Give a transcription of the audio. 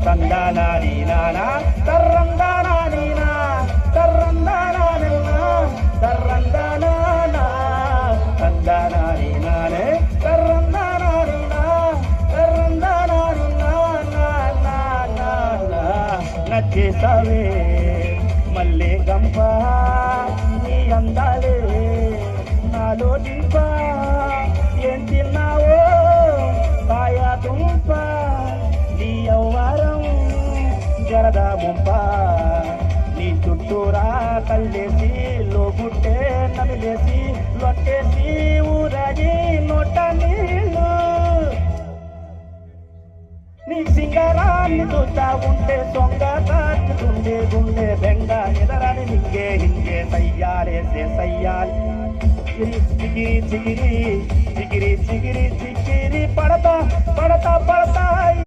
తందానాని నానా తర్రందానాని నా తర్రందానాని నా తర్రందానా తందానాని నానే తర్రందానాని నా తర్రందానాని నా నా నా నా నా నచ్చేసావే మల్లె గంప నీ అందాలే నాలో దింప ఏం తిన్నావో కాయా దుంప నీ యవ్వారం జరదా ముంప నీ చుట్టూరా కళ్ళేసి లోగుట్టే నమిలేసి లొట్టేసి ఊరగి నోట నీళ్ళు నీ సింగారాన్ని చూస్తా ఉంటే సొంగ కాచుతుండే గుండె బెంగ ఎదరని నింగే హింగే సయ్యాలేసే సయ్యాలి చిగిరి చిగిరి చిగిరి చిగిరి చిగిరి చిగిరి పడతా పడతా పడతా